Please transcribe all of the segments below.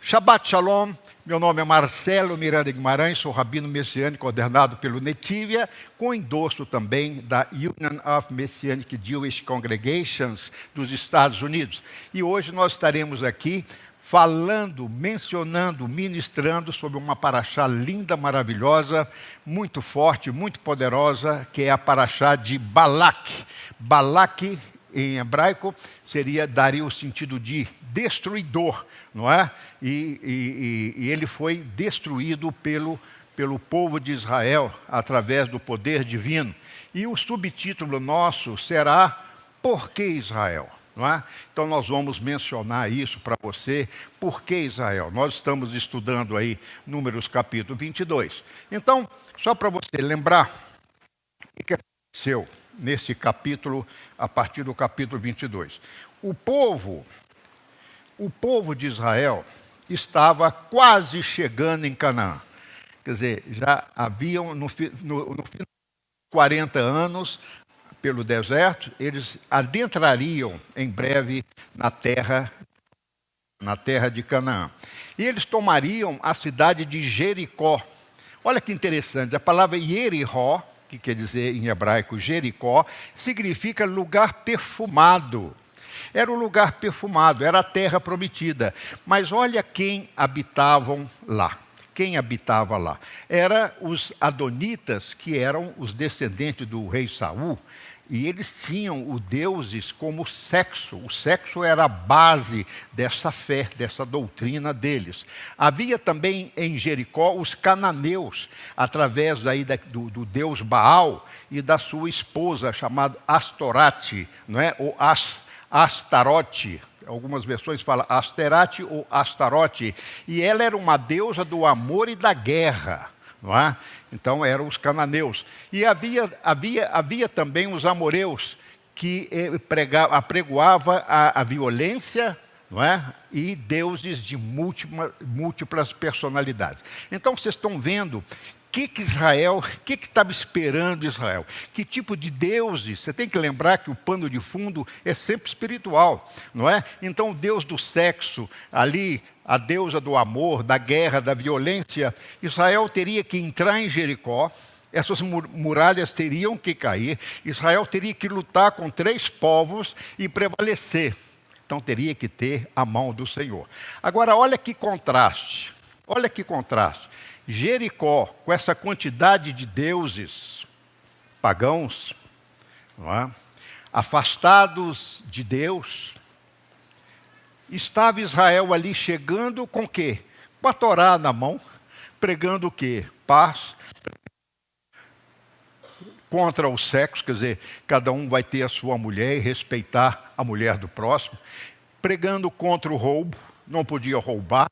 Shabbat Shalom, meu nome é Marcelo Miranda Guimarães, sou rabino messiânico ordenado pelo Netivia, com endosso também da Union of Messianic Jewish Congregations dos Estados Unidos. E hoje nós estaremos aqui falando, mencionando, ministrando sobre uma paraxá linda, maravilhosa, muito forte, muito poderosa, que é a paraxá de Balak. Balak, em hebraico, daria o sentido de destruidor, não é? E ele foi destruído pelo povo de Israel através do poder divino. E o subtítulo nosso será Por que Israel? Não é? Então nós vamos mencionar isso para você. Por que Israel? Nós estamos estudando aí Números capítulo 22. Então, só para você lembrar o que aconteceu nesse capítulo, a partir do capítulo 22. O povo de Israel estava quase chegando em Canaã. Quer dizer, já haviam, no fim de 40 anos, pelo deserto, eles adentrariam em breve na terra de Canaã. E eles tomariam a cidade de Jericó. Olha que interessante, a palavra Yerihó, que quer dizer em hebraico Jericó, significa lugar perfumado. Era um lugar perfumado, era a terra prometida. Mas olha quem habitavam lá. Quem habitava lá? Eram os adonitas, que eram os descendentes do rei Saul, e eles tinham os deuses como sexo. O sexo era a base dessa fé, dessa doutrina deles. Havia também em Jericó os cananeus, através daí do deus Baal e da sua esposa, chamada Astorate, não é? Ou Astarote. Algumas versões falam Asterate ou Astarote. E ela era uma deusa do amor e da guerra. Não é? Então eram os cananeus. E havia também os amoreus, que apregoava a violência, não é? E deuses de múltiplas personalidades. Então vocês estão vendo o que estava esperando Israel? Que tipo de deuses? Você tem que lembrar que o pano de fundo é sempre espiritual, não é? Então o deus do sexo, ali, a deusa do amor, da guerra, da violência, Israel teria que entrar em Jericó, essas muralhas teriam que cair, Israel teria que lutar com 3 povos e prevalecer. Então teria que ter a mão do Senhor. Agora olha que contraste, Jericó, com essa quantidade de deuses pagãos, não é? Afastados de Deus, estava Israel ali chegando com o quê? Com a Torá na mão, pregando o quê? Paz, contra o sexo, quer dizer, cada um vai ter a sua mulher e respeitar a mulher do próximo, pregando contra o roubo, não podia roubar,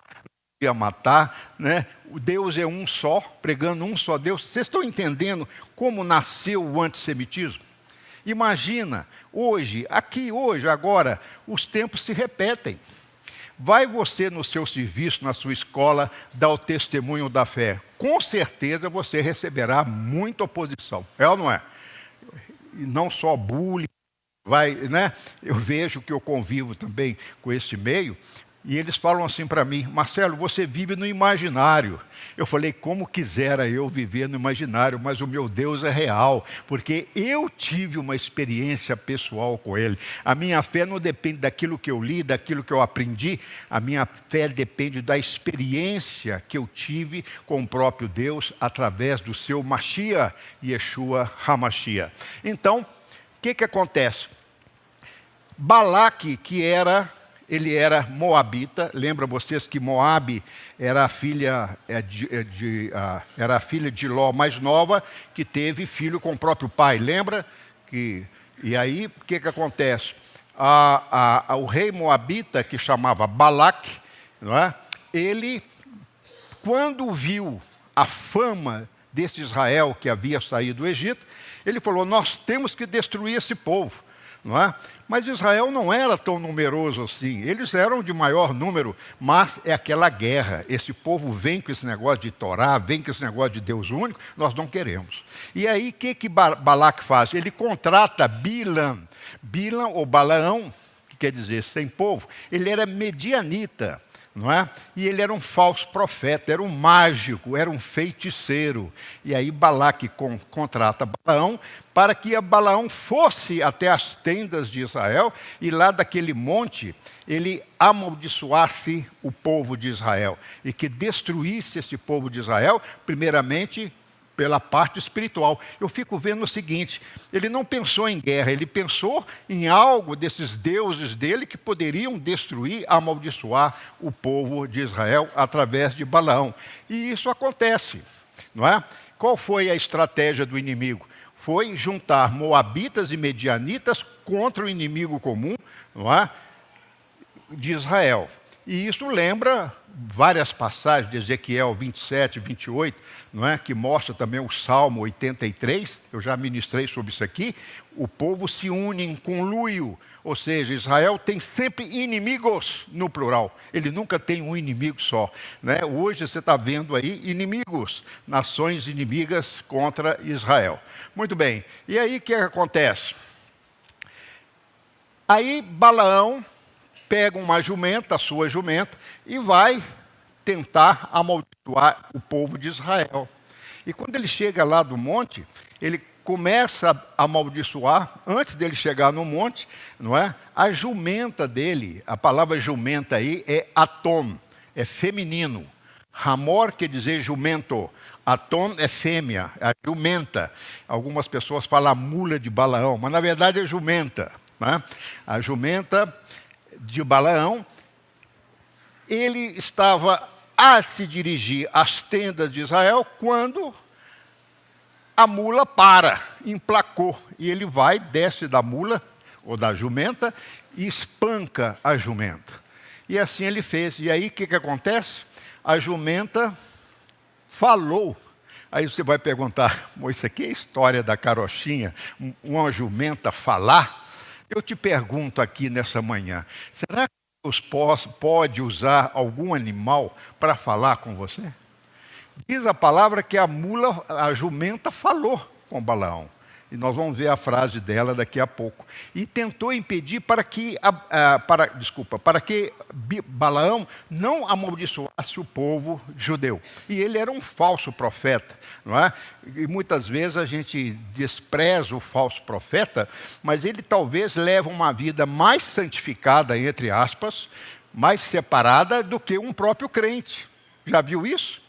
ia matar, né? O Deus é um só, pregando um só Deus. Vocês estão entendendo como nasceu o antissemitismo? Imagina, hoje, agora, os tempos se repetem. Vai você no seu serviço, na sua escola, dar o testemunho da fé. Com certeza você receberá muita oposição. É ou não é? E não só bullying, né? Eu vejo que eu convivo também com esse meio. E eles falam assim para mim: Marcelo, você vive no imaginário. Eu falei: como quisera eu viver no imaginário, mas o meu Deus é real, porque eu tive uma experiência pessoal com Ele. A minha fé não depende daquilo que eu li, daquilo que eu aprendi. A minha fé depende da experiência que eu tive com o próprio Deus através do seu Mashiach, Yeshua HaMashiach. Então, o que acontece? Balaque, ele era moabita. Lembra vocês que Moabe era a filha de Ló mais nova, que teve filho com o próprio pai. Lembra? E aí, o que acontece? O rei moabita, que chamava Balaque, não é? Ele, quando viu a fama desse Israel que havia saído do Egito, ele falou: nós temos que destruir esse povo. Não é? Mas Israel não era tão numeroso assim. Eles eram de maior número, mas é aquela guerra. Esse povo vem com esse negócio de Torá, vem com esse negócio de Deus único, nós não queremos. E aí, o que Balaque faz? Ele contrata Bilam ou Balaão, que quer dizer sem povo. Ele era medianita, não é? E ele era um falso profeta, era um mágico, era um feiticeiro. E aí Balaque contrata Balaão para que Balaão fosse até as tendas de Israel e lá daquele monte ele amaldiçoasse o povo de Israel e que destruísse esse povo de Israel, primeiramente pela parte espiritual. Eu fico vendo o seguinte, ele não pensou em guerra, ele pensou em algo desses deuses dele que poderiam destruir, amaldiçoar o povo de Israel através de Balaão. E isso acontece, não é? Qual foi a estratégia do inimigo? Foi juntar moabitas e medianitas contra o inimigo comum, não é? De Israel. E isso lembra várias passagens de Ezequiel 27, 28, não é? Que mostra também o Salmo 83, eu já ministrei sobre isso aqui. O povo se une em conluio, ou seja, Israel tem sempre inimigos no plural, ele nunca tem um inimigo só, né? Hoje você está vendo aí inimigos, nações inimigas contra Israel. Muito bem, e aí o que acontece? Aí Balaão pega uma jumenta, a sua jumenta, e vai tentar amaldiçoar o povo de Israel. E quando ele chega lá do monte, ele começa a amaldiçoar, antes dele chegar no monte, não é? A jumenta dele, a palavra jumenta aí é atom, é feminino. Hamor quer dizer jumento, atom é fêmea, é a jumenta. Algumas pessoas falam a mula de Balaão, mas na verdade é jumenta, né? A jumenta de Balaão, ele estava a se dirigir às tendas de Israel quando a mula para, emplacou. E ele vai, desce da mula, ou da jumenta, e espanca a jumenta. E assim ele fez. E aí o que acontece? A jumenta falou. Aí você vai perguntar, isso aqui é a história da carochinha, uma jumenta falar? Eu te pergunto aqui nessa manhã, será que Deus pode usar algum animal para falar com você? Diz a palavra que a jumenta falou com Balaão. E nós vamos ver a frase dela daqui a pouco. E tentou impedir para que Balaão não amaldiçoasse o povo judeu. E ele era um falso profeta, não é? E muitas vezes a gente despreza o falso profeta, mas ele talvez leva uma vida mais santificada, entre aspas, mais separada do que um próprio crente. Já viu isso?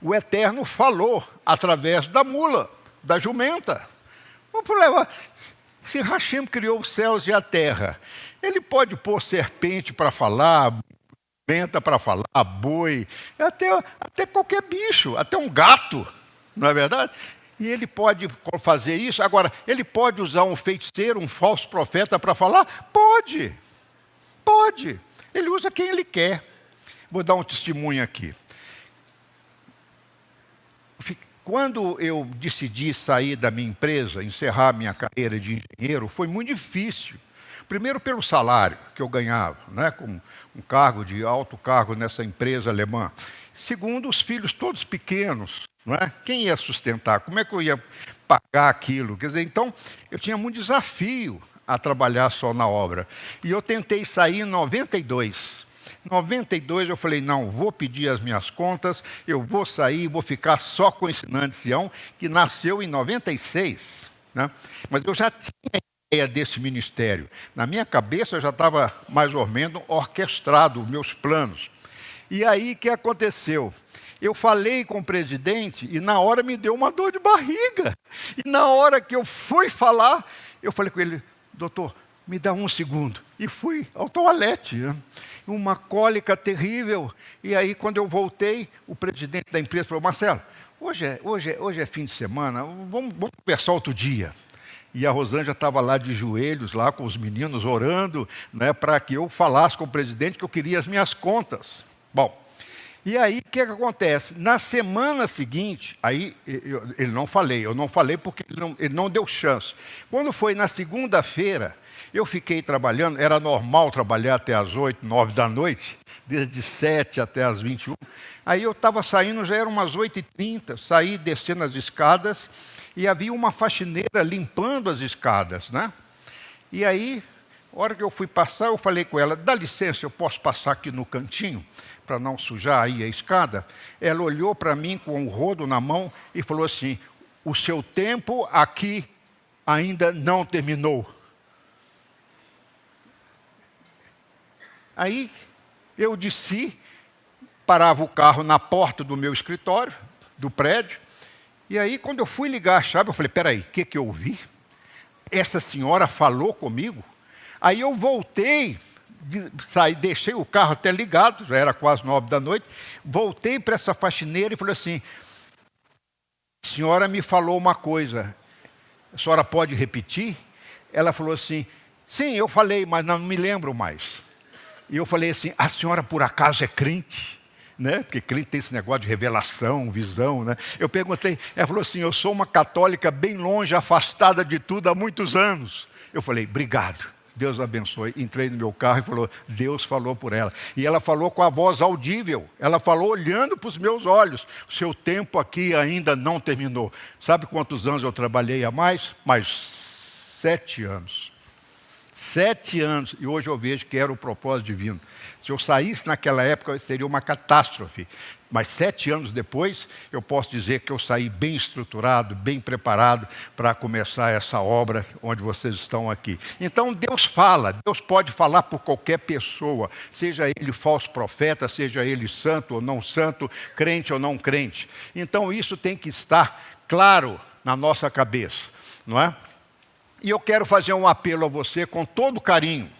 O Eterno falou através da mula, da jumenta. O problema, se Hashem criou os céus e a terra, ele pode pôr serpente para falar, jumenta para falar, boi, até qualquer bicho, até um gato, não é verdade? E ele pode fazer isso. Agora, ele pode usar um feiticeiro, um falso profeta para falar? Pode. Ele usa quem ele quer. Vou dar um testemunho aqui. Quando eu decidi sair da minha empresa, encerrar minha carreira de engenheiro, foi muito difícil. Primeiro pelo salário que eu ganhava, né, com um cargo de alto cargo nessa empresa alemã. Segundo, os filhos todos pequenos, não é? Quem ia sustentar? Como é que eu ia pagar aquilo? Quer dizer, então, eu tinha muito desafio a trabalhar só na obra. E eu tentei sair em 92. Em 92 eu falei, não, vou pedir as minhas contas, eu vou sair, vou ficar só com o Ensinante Sião, que nasceu em 96. Né? Mas eu já tinha ideia desse ministério. Na minha cabeça já estava mais ou menos orquestrado os meus planos. E aí o que aconteceu? Eu falei com o presidente e na hora me deu uma dor de barriga. E na hora que eu fui falar, eu falei com ele, doutor, me dá um segundo. E fui ao toalete. Né? Uma cólica terrível. E aí, quando eu voltei, o presidente da empresa falou, Marcelo, hoje é fim de semana, vamos conversar outro dia. E a Rosângela estava lá de joelhos, lá com os meninos, orando, né, para que eu falasse com o presidente que eu queria as minhas contas. Bom, e aí o que acontece? Na semana seguinte, aí eu não falei porque ele não deu chance. Quando foi na segunda-feira, eu fiquei trabalhando, era normal trabalhar até as 8, 9 da noite, desde 7 até as 21. Aí eu estava saindo, já eram umas 8h30, saí descendo as escadas e havia uma faxineira limpando as escadas, né? E aí, A hora que eu fui passar, eu falei com ela, dá licença, eu posso passar aqui no cantinho, para não sujar aí a escada? Ela olhou para mim com o rodo na mão e falou assim, o seu tempo aqui ainda não terminou. Aí eu desci, parava o carro na porta do meu escritório, do prédio, e aí quando eu fui ligar a chave, eu falei, peraí, o que eu ouvi? Essa senhora falou comigo? Aí eu voltei, deixei o carro até ligado, já era quase 9 da noite, voltei para essa faxineira e falei assim, a senhora me falou uma coisa, a senhora pode repetir? Ela falou assim, sim, eu falei, mas não me lembro mais. E eu falei assim, a senhora por acaso é crente? Né? Porque crente tem esse negócio de revelação, visão, né? Eu perguntei, ela falou assim, eu sou uma católica bem longe, afastada de tudo há muitos anos. Eu falei, obrigado, Deus abençoe. Entrei no meu carro e falou, Deus falou por ela. E ela falou com a voz audível, ela falou olhando para os meus olhos, o seu tempo aqui ainda não terminou. Sabe quantos anos eu trabalhei a mais? Mais 7 anos. 7 anos, e hoje eu vejo que era o propósito divino. Se eu saísse naquela época, seria uma catástrofe. Mas 7 anos depois, eu posso dizer que eu saí bem estruturado, bem preparado para começar essa obra onde vocês estão aqui. Então Deus fala, Deus pode falar por qualquer pessoa, seja ele falso profeta, seja ele santo ou não santo, crente ou não crente. Então isso tem que estar claro na nossa cabeça, não é? E eu quero fazer um apelo a você com todo carinho.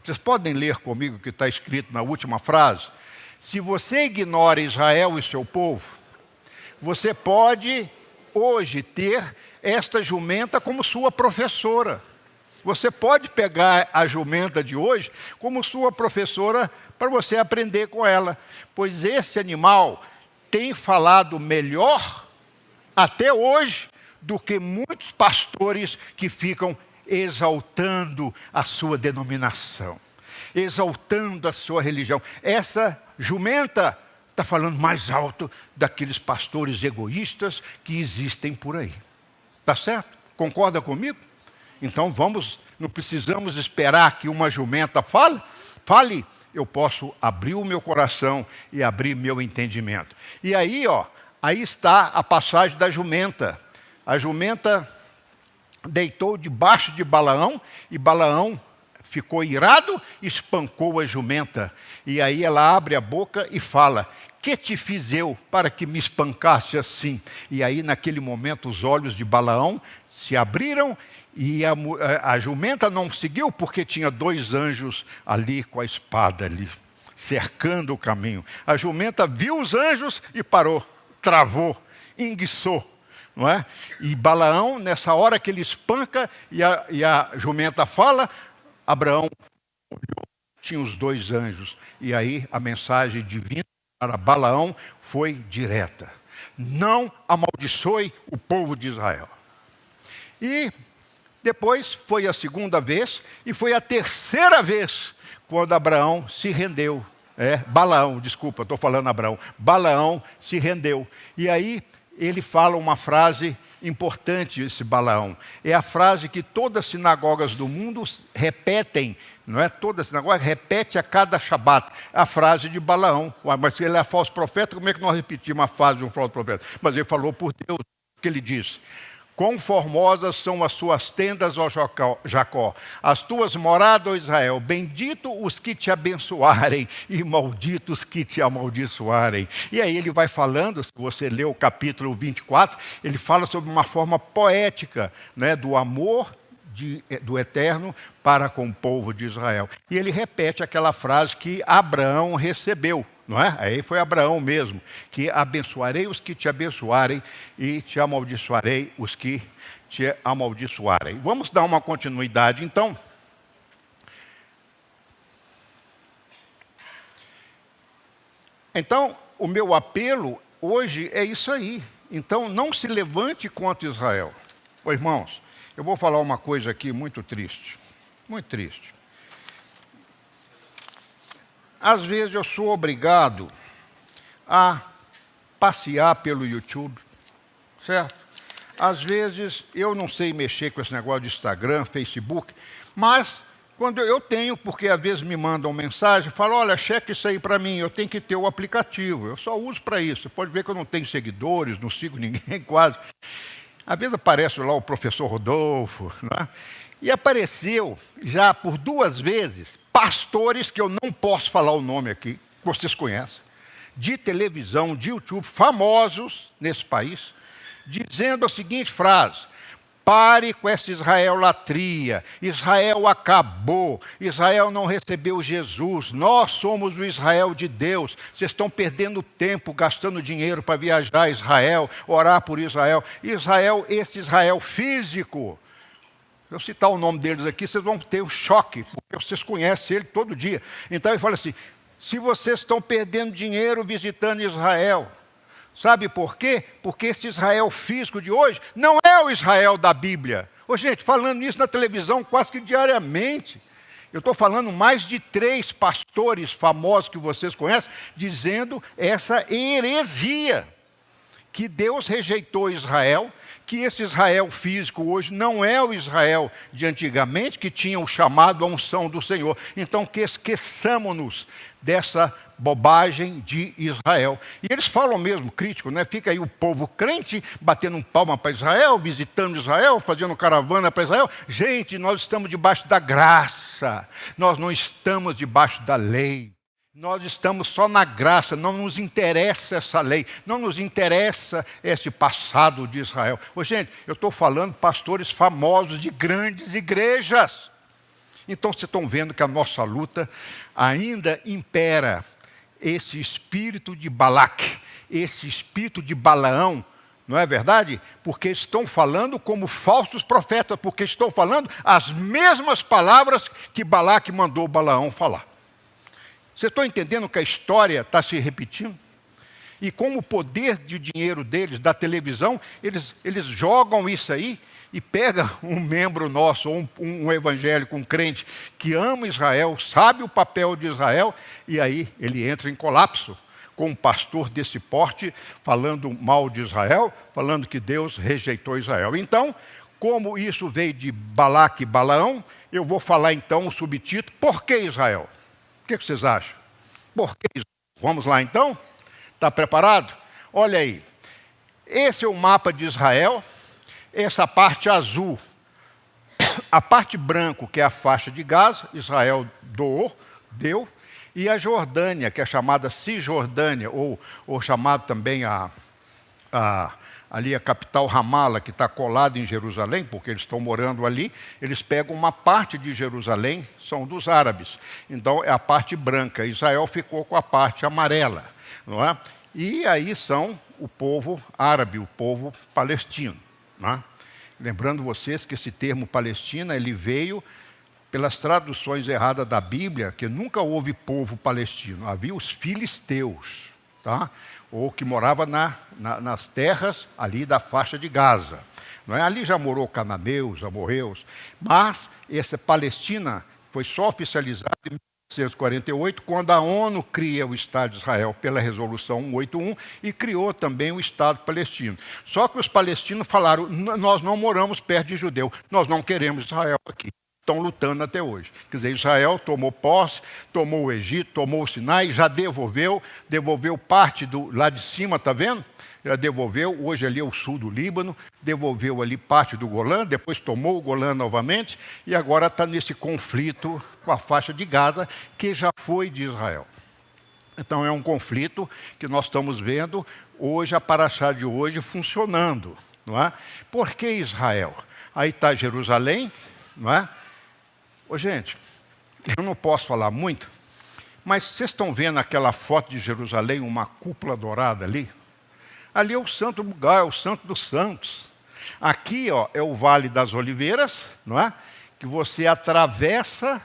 Vocês podem ler comigo o que está escrito na última frase? Se você ignora Israel e seu povo, você pode hoje ter esta jumenta como sua professora. Você pode pegar a jumenta de hoje como sua professora para você aprender com ela. Pois esse animal tem falado melhor até hoje do que muitos pastores que ficam exaltando a sua denominação, exaltando a sua religião. Essa jumenta está falando mais alto daqueles pastores egoístas que existem por aí. Está certo? Concorda comigo? Então não precisamos esperar que uma jumenta fale, eu posso abrir o meu coração e abrir meu entendimento. E aí, aí está a passagem da jumenta. A jumenta deitou debaixo de Balaão, e Balaão ficou irado, espancou a jumenta. E aí ela abre a boca e fala, que te fiz eu para que me espancasse assim? E aí naquele momento os olhos de Balaão se abriram, e a jumenta não seguiu, porque tinha 2 anjos ali com a espada ali, cercando o caminho. A jumenta viu os anjos e parou, travou, enguiçou. Não é? E Balaão, nessa hora que ele espanca e a jumenta fala, Abraão tinha os 2 anjos. E aí a mensagem divina para Balaão foi direta. Não amaldiçoe o povo de Israel. E depois foi a 2ª vez e foi a 3ª vez quando Abraão se rendeu. Balaão, desculpa, estou falando Abraão. Balaão se rendeu. E aí ele fala uma frase importante, esse Balaão. É a frase que todas as sinagogas do mundo repetem, não é? Toda sinagoga repete a cada Shabat a frase de Balaão. Mas se ele é falso profeta, como é que nós repetimos a frase de um falso profeta? Mas ele falou por Deus, o que ele disse. Quão formosas são as suas tendas, ó Jacó, as tuas moradas, ó Israel. Bendito os que te abençoarem e malditos que te amaldiçoarem. E aí ele vai falando, se você lê o capítulo 24, ele fala sobre uma forma poética, né, do amor do Eterno para com o povo de Israel. E ele repete aquela frase que Abraão recebeu. Não é? Aí foi Abraão mesmo, que abençoarei os que te abençoarem e te amaldiçoarei os que te amaldiçoarem. Vamos dar uma continuidade, então. Então, o meu apelo hoje é isso aí. Então, não se levante contra Israel. Ô, irmãos, eu vou falar uma coisa aqui muito triste, muito triste. Às vezes eu sou obrigado a passear pelo YouTube, certo? Às vezes eu não sei mexer com esse negócio de Instagram, Facebook, mas Quando eu tenho, porque às vezes me mandam mensagem, falam, olha, cheque isso aí para mim, eu tenho que ter o aplicativo, eu só uso para isso. Você pode ver que eu não tenho seguidores, não sigo ninguém quase. Às vezes aparece lá o professor Rodolfo, né? E apareceu já por 2 vezes pastores que eu não posso falar o nome aqui, que vocês conhecem, de televisão, de YouTube, famosos nesse país, dizendo a seguinte frase: pare com essa Israel-latria, Israel acabou, Israel não recebeu Jesus, nós somos o Israel de Deus, vocês estão perdendo tempo, gastando dinheiro para viajar a Israel, orar por Israel. Israel, esse Israel físico, se eu citar o nome deles aqui, vocês vão ter um choque, porque vocês conhecem ele todo dia. Então ele fala assim, se vocês estão perdendo dinheiro visitando Israel, sabe por quê? Porque esse Israel físico de hoje não é o Israel da Bíblia. Ô, gente, falando isso na televisão quase que diariamente. Eu estou falando mais de 3 pastores famosos que vocês conhecem, dizendo essa heresia, que Deus rejeitou Israel, que esse Israel físico hoje não é o Israel de antigamente, que tinha o chamado, a unção do Senhor. Então, que esqueçamos-nos dessa bobagem de Israel. E eles falam mesmo, crítico, né? Fica aí o povo crente batendo palma para Israel, visitando Israel, fazendo caravana para Israel. Gente, nós estamos debaixo da graça, nós não estamos debaixo da lei. Nós estamos só na graça, não nos interessa essa lei, não nos interessa esse passado de Israel. Ô, gente, eu estou falando pastores famosos de grandes igrejas. Então, vocês estão vendo que a nossa luta ainda impera esse espírito de Balaque, esse espírito de Balaão, não é verdade? Porque estão falando como falsos profetas, porque estão falando as mesmas palavras que Balaque mandou Balaão falar. Vocês estão entendendo que a história está se repetindo? E com o poder de dinheiro deles, da televisão, eles jogam isso aí e pegam um membro nosso, ou um evangélico, um crente, que ama Israel, sabe o papel de Israel, e aí ele entra em colapso com um pastor desse porte, falando mal de Israel, falando que Deus rejeitou Israel. Então, como isso veio de Balaque e Balaão, eu vou falar então o subtítulo, Por que Israel? O que vocês acham? Por que Israel? Vamos lá então? Está preparado? Olha aí, esse é o mapa de Israel, essa parte azul, a parte branca, que é a faixa de Gaza, Israel deu, e a Jordânia, que é chamada Cisjordânia, ou chamado também ali a capital Ramala, que está colada em Jerusalém, porque eles estão morando ali, eles pegam uma parte de Jerusalém, são dos árabes, então é a parte branca, Israel ficou com a parte amarela, não é? E aí são o povo árabe, o povo palestino, não é? Lembrando vocês que esse termo Palestina, ele veio pelas traduções erradas da Bíblia, que nunca houve povo palestino, havia os filisteus, tá? Ou que morava nas terras ali da faixa de Gaza. Não é? Ali já morou cananeus, amorreus, mas essa Palestina foi só oficializada em 1948, quando a ONU cria o Estado de Israel pela Resolução 181 e criou também o Estado palestino. Só que os palestinos falaram, nós não moramos perto de judeu, nós não queremos Israel aqui. Estão lutando até hoje. Quer dizer, Israel tomou posse, tomou o Egito, tomou o Sinai, já devolveu parte do lá de cima, está vendo? Já devolveu, hoje ali é o sul do Líbano, devolveu ali parte do Golã, depois tomou o Golã novamente, e agora está nesse conflito com a faixa de Gaza, que já foi de Israel. Então é um conflito que nós estamos vendo hoje, a paraxá de hoje, funcionando. Não é? Por que Israel? Aí está Jerusalém, não é? Ô, gente, eu não posso falar muito, mas vocês estão vendo aquela foto de Jerusalém, uma cúpula dourada ali? Ali é o santo lugar, é o santo dos santos. Aqui, ó, é o Vale das Oliveiras, não é? Que você atravessa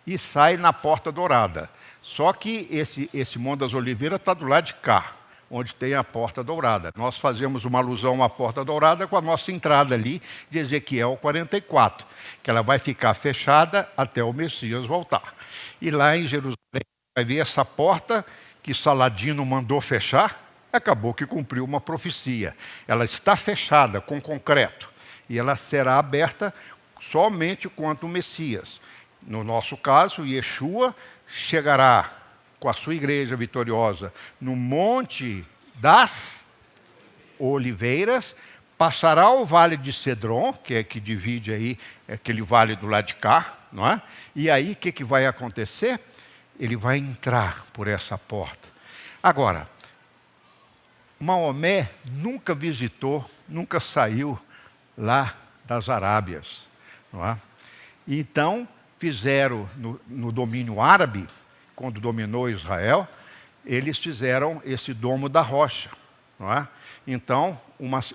e sai na Porta Dourada. Só que esse Monte das Oliveiras está do lado de cá, onde tem a Porta Dourada. Nós fazemos uma alusão à Porta Dourada com a nossa entrada ali de Ezequiel 44, que ela vai ficar fechada até o Messias voltar. E lá em Jerusalém vai ver essa porta que Saladino mandou fechar, acabou que cumpriu uma profecia. Ela está fechada com concreto e ela será aberta somente quanto o Messias. No nosso caso, Yeshua chegará com a sua igreja vitoriosa no Monte das Oliveiras, passará o Vale de Cedron, que é que divide aí aquele vale do lado de cá, não é? E aí o que vai acontecer? Ele vai entrar por essa porta. Agora, Maomé nunca visitou, nunca saiu lá das Arábias, não é? Então, fizeram no domínio árabe, quando dominou Israel, eles fizeram esse domo da rocha, não é? Então,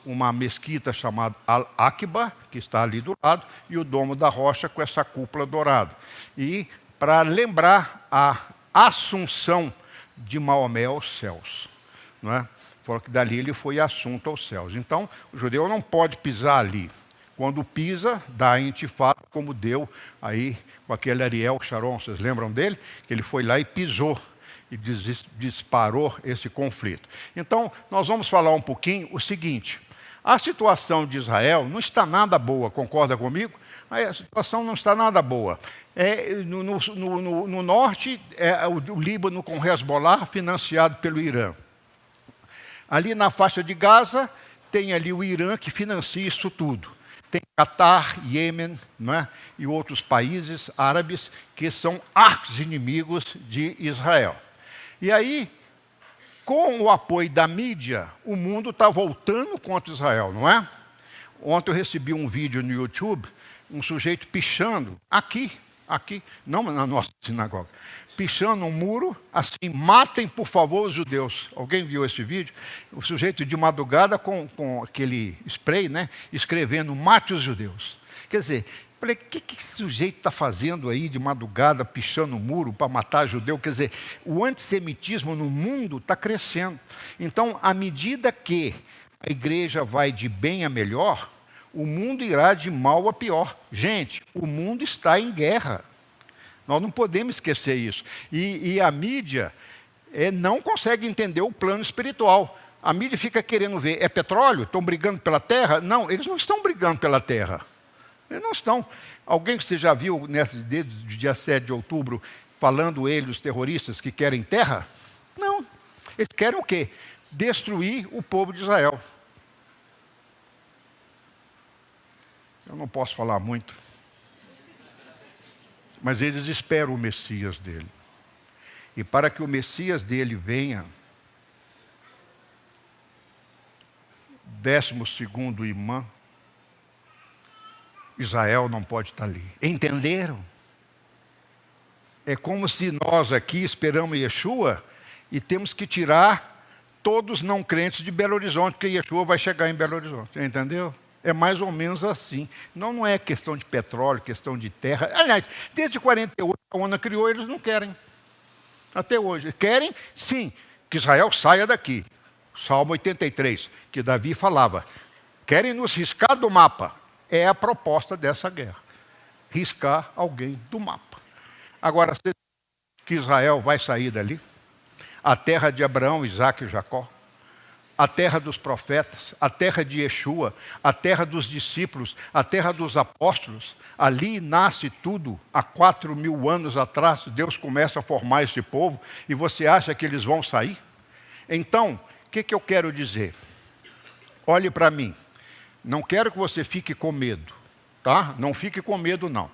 uma mesquita chamada Al-Aqba, que está ali do lado, e o domo da rocha com essa cúpula dourada. E para lembrar a assunção de Maomé aos céus, não é? Porque dali ele foi assunto aos céus. Então, o judeu não pode pisar ali. Quando pisa, dá a intifada, como deu aí com aquele Ariel Sharon, vocês lembram dele? Que ele foi lá e pisou e disparou esse conflito. Então, nós vamos falar um pouquinho o seguinte: a situação de Israel não está nada boa, concorda comigo? A situação não está nada boa. No norte, o Líbano com Hezbollah, financiado pelo Irã. Ali na faixa de Gaza, tem ali o Irã que financia isso tudo. Tem Catar, Iêmen, né, e outros países árabes que são arqui-inimigos de Israel. E aí, com o apoio da mídia, o mundo está voltando contra Israel, não é? Ontem eu recebi um vídeo no YouTube, um sujeito pichando, aqui, não na nossa sinagoga, pichando um muro, assim: matem, por favor, os judeus. Alguém viu esse vídeo? O sujeito de madrugada com aquele spray, né, escrevendo: mate os judeus. Quer dizer, falei, o que esse sujeito está fazendo aí de madrugada, pichando um muro para matar judeu? Quer dizer, o antissemitismo no mundo está crescendo. Então, à medida que a igreja vai de bem a melhor, o mundo irá de mal a pior. Gente, o mundo está em guerra. Nós não podemos esquecer isso. E a mídia não consegue entender o plano espiritual. A mídia fica querendo ver, é petróleo? Estão brigando pela terra? Não, eles não estão brigando pela terra. Eles não estão. Alguém que você já viu desde o dia 7 de outubro, falando os terroristas que querem terra? Não. Eles querem o quê? Destruir o povo de Israel. Eu não posso falar muito. Mas eles esperam o Messias dele. E para que o Messias dele venha, 12º imã, Israel não pode estar ali. Entenderam? É como se nós aqui esperamos Yeshua e temos que tirar todos não crentes de Belo Horizonte, porque Yeshua vai chegar em Belo Horizonte. Entendeu? É mais ou menos assim. Não é questão de petróleo, questão de terra. Aliás, desde 48, a ONU criou, eles não querem. Até hoje. Querem, sim, que Israel saia daqui. Salmo 83, que Davi falava. Querem nos riscar do mapa. É a proposta dessa guerra. Riscar alguém do mapa. Agora, que Israel vai sair dali? A terra de Abraão, Isaque e Jacó. A terra dos profetas, a terra de Yeshua, a terra dos discípulos, a terra dos apóstolos. Ali nasce tudo. Há 4.000 anos atrás, Deus começa a formar esse povo e você acha que eles vão sair? Então, o que eu quero dizer? Olhe para mim. Não quero que você fique com medo, tá? Não fique com medo, não.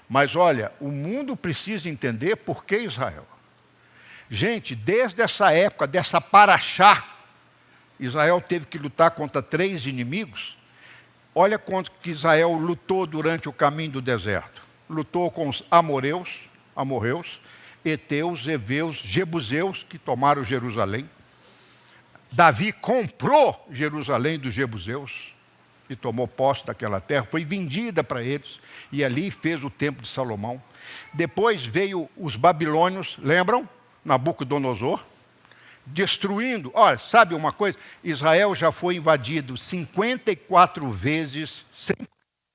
Mas olha, o mundo precisa entender por que Israel. Gente, desde essa época, dessa paraxá, Israel teve que lutar contra 3 inimigos. Olha quanto que Israel lutou durante o caminho do deserto. Lutou com os amorreus, heteus, heveus, jebuseus, que tomaram Jerusalém. Davi comprou Jerusalém dos jebuseus e tomou posse daquela terra. Foi vendida para eles e ali fez o templo de Salomão. Depois veio os babilônios, lembram? Nabucodonosor. Destruindo, olha, sabe uma coisa? Israel já foi invadido 54 vezes,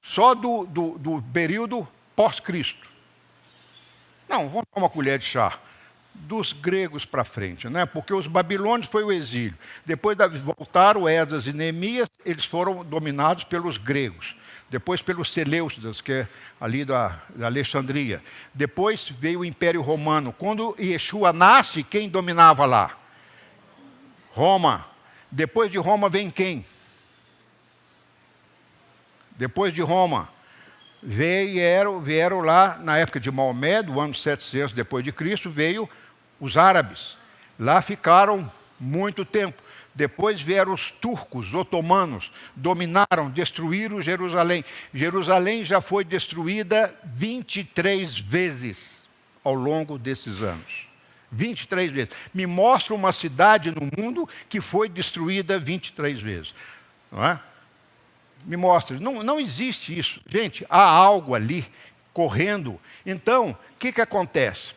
só do período pós-Cristo. Não, vamos dar uma colher de chá. Dos gregos para frente, né? Porque os babilônios foi o exílio. Depois voltaram Esdras e Neemias, eles foram dominados pelos gregos. depois pelos Seleucidas, que é ali da Alexandria. Depois veio o Império Romano. Quando Yeshua nasce, quem dominava lá? Roma. Depois de Roma vem quem? Depois de Roma, vieram lá, na época de Maomé, do ano 700 depois de Cristo, veio os árabes. Lá ficaram muito tempo. Depois vieram os turcos, otomanos, dominaram, destruíram Jerusalém. Jerusalém já foi destruída 23 vezes ao longo desses anos. 23 vezes. Me mostra uma cidade no mundo que foi destruída 23 vezes. Não é? Me mostra. Não existe isso. Gente, há algo ali correndo. Então, o que acontece?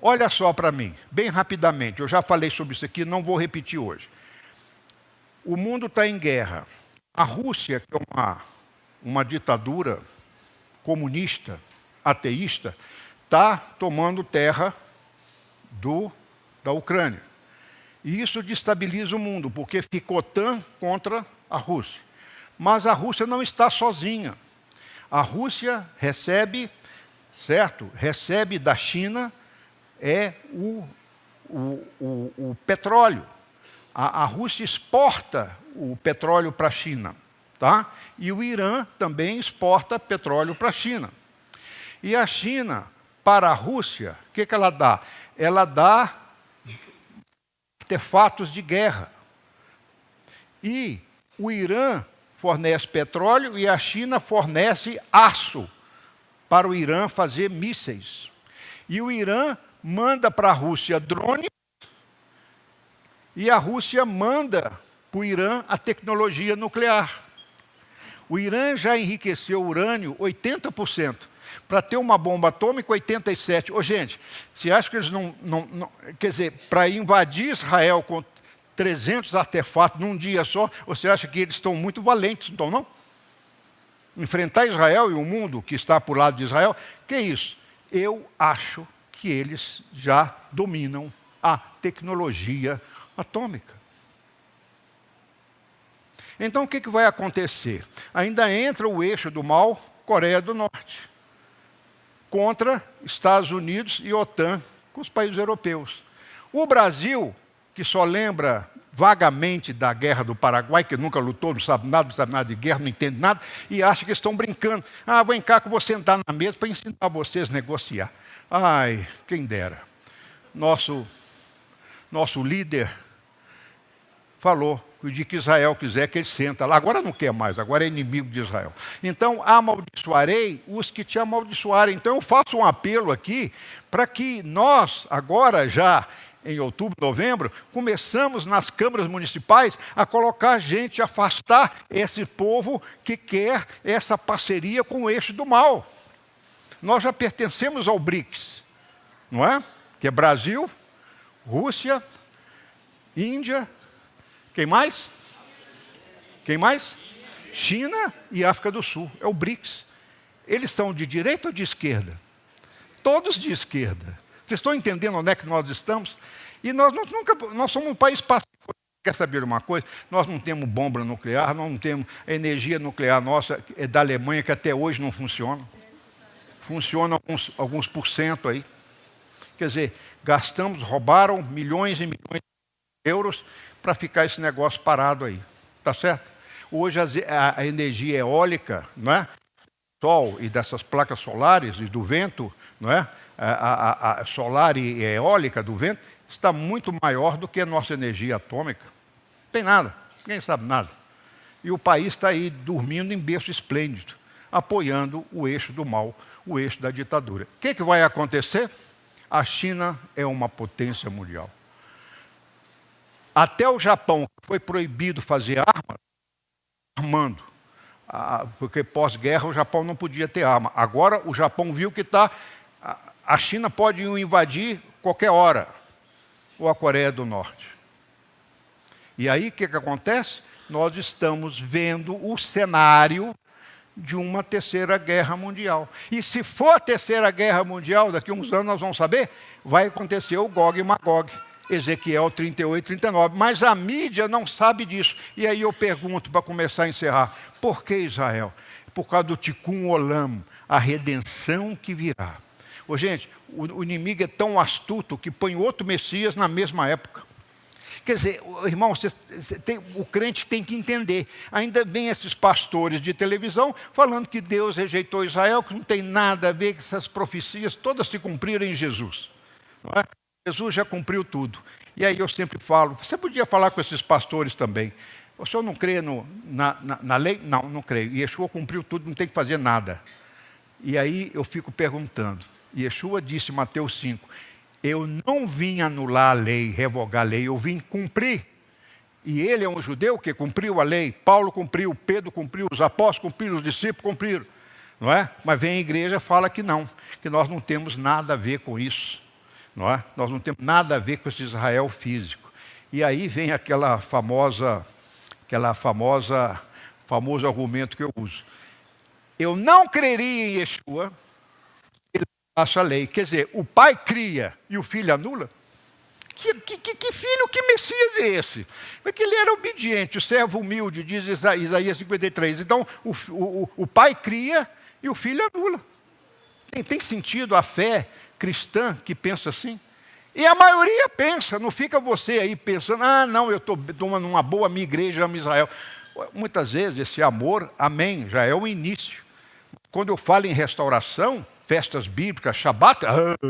Olha só para mim, bem rapidamente. Eu já falei sobre isso aqui, não vou repetir hoje. O mundo está em guerra. A Rússia, que é uma ditadura comunista, ateísta, está tomando terra da Ucrânia. E isso destabiliza o mundo, porque ficou OTAN contra a Rússia. Mas a Rússia não está sozinha. A Rússia recebe, certo? Recebe da China o petróleo. A Rússia exporta o petróleo para a China, tá? E o Irã também exporta petróleo para a China. E a China, para a Rússia, o que ela dá? Ela dá artefatos de guerra. E o Irã fornece petróleo e a China fornece aço para o Irã fazer mísseis. E o Irã manda para a Rússia drone e a Rússia manda para o Irã a tecnologia nuclear. O Irã já enriqueceu urânio 80%. Para ter uma bomba atômica, 87%. Ô, gente, você acha que eles não... Quer dizer, para invadir Israel com 300 artefatos num dia só, você acha que eles estão muito valentes, não estão, não? Enfrentar Israel e o mundo que está por lado de Israel, que é isso? Eu acho que eles já dominam a tecnologia atômica. Então, o que vai acontecer? Ainda entra o eixo do mal, Coreia do Norte, contra Estados Unidos e OTAN, com os países europeus. O Brasil, que só lembra vagamente da guerra do Paraguai, que nunca lutou, não sabe nada de guerra, não entende nada, e acha que estão brincando. Ah, vem cá que eu vou sentar na mesa para ensinar vocês a negociar. Ai, quem dera. Nosso líder falou que o dia que Israel quiser que ele senta lá. Agora não quer mais, agora é inimigo de Israel. Então, amaldiçoarei os que te amaldiçoarem. Então, eu faço um apelo aqui para que nós, agora já em outubro, novembro, começamos nas câmaras municipais a colocar gente, a afastar esse povo que quer essa parceria com o eixo do mal. Nós já pertencemos ao BRICS, não é? Que é Brasil, Rússia, Índia, quem mais? Quem mais? China e África do Sul, é o BRICS. Eles estão de direita ou de esquerda? Todos de esquerda. Vocês estão entendendo onde é que nós estamos? E nós somos um país pacífico. Quer saber uma coisa? Nós não temos bomba nuclear, nós não temos a energia nuclear nossa, é da Alemanha, que até hoje não funciona. Funciona alguns por cento aí. Quer dizer, roubaram milhões e milhões de euros para ficar esse negócio parado aí. Tá certo? Hoje a energia eólica, não é? Sol e dessas placas solares e do vento, não é? A solar e eólica do vento está muito maior do que a nossa energia atômica. Não tem nada, ninguém sabe nada. E o país está aí dormindo em berço esplêndido, apoiando o eixo do mal, o eixo da ditadura. O que vai acontecer? A China é uma potência mundial. Até o Japão, que foi proibido fazer arma, armando. Porque pós-guerra o Japão não podia ter arma. Agora o Japão viu que a China pode invadir qualquer hora, ou a Coreia do Norte. E aí o que acontece? Nós estamos vendo o cenário de uma terceira guerra mundial. E se for a terceira guerra mundial, daqui a uns anos nós vamos saber, vai acontecer o Gog e Magog. Ezequiel 38, 39. Mas a mídia não sabe disso. E aí eu pergunto, para começar a encerrar, por que Israel? por causa do Tikkun Olam, a redenção que virá. Ô, gente, o inimigo é tão astuto que põe outro Messias na mesma época. Quer dizer, irmão, o crente tem que entender. Ainda bem esses pastores de televisão falando que Deus rejeitou Israel, que não tem nada a ver com essas profecias, todas se cumpriram em Jesus. Não é? Jesus já cumpriu tudo. E aí eu sempre falo, você podia falar com esses pastores também. O senhor não crê na lei? Não, não creio. Yeshua cumpriu tudo, não tem que fazer nada. E aí eu fico perguntando. Yeshua disse em Mateus 5, eu não vim anular a lei, revogar a lei, eu vim cumprir. E ele é um judeu que cumpriu a lei. Paulo cumpriu, Pedro cumpriu, os apóstolos cumpriram, os discípulos cumpriram. Não é? Mas vem a igreja e fala que não, que nós não temos nada a ver com isso. Não é? Nós não temos nada a ver com esse Israel físico. E aí vem famoso argumento que eu uso. Eu não creria em Yeshua se ele passa a lei. Quer dizer, o pai cria e o filho anula? Que filho, que Messias é esse? Porque ele era obediente, o servo humilde, diz Isaías 53. Então, o pai cria e o filho anula. Tem sentido a fé cristã que pensa assim? E a maioria pensa, não fica você aí pensando, não, eu estou tomando uma boa, minha igreja ama Israel. Muitas vezes esse amor, amém, já é o início. Quando eu falo em restauração, festas bíblicas, Shabat,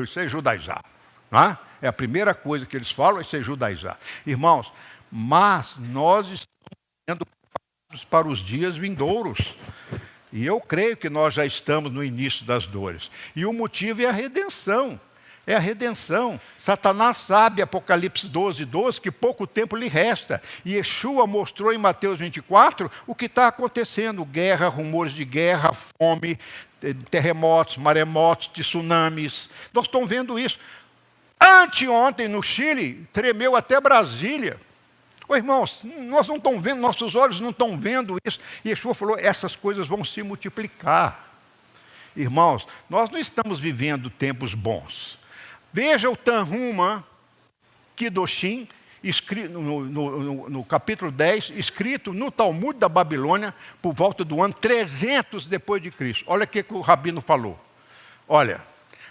isso é judaizar. Não é? É a primeira coisa que eles falam, isso é judaizar. Irmãos, mas nós estamos sendo preparados para os dias vindouros. E eu creio que nós já estamos no início das dores. E o motivo é a redenção. É a redenção. Satanás sabe, Apocalipse 12, 12, que pouco tempo lhe resta. E Yeshua mostrou em Mateus 24 o que está acontecendo. Guerra, rumores de guerra, fome, terremotos, maremotos, tsunamis. Nós estamos vendo isso. Anteontem, no Chile, tremeu até Brasília. Ô, irmãos, nós não estamos vendo, nossos olhos não estão vendo isso. E Yeshua falou, essas coisas vão se multiplicar. Irmãos, nós não estamos vivendo tempos bons. Veja o Tanhuma Kedoshim, no capítulo 10, escrito no Talmud da Babilônia, por volta do ano 300 depois de Cristo. Olha o que o rabino falou. Olha,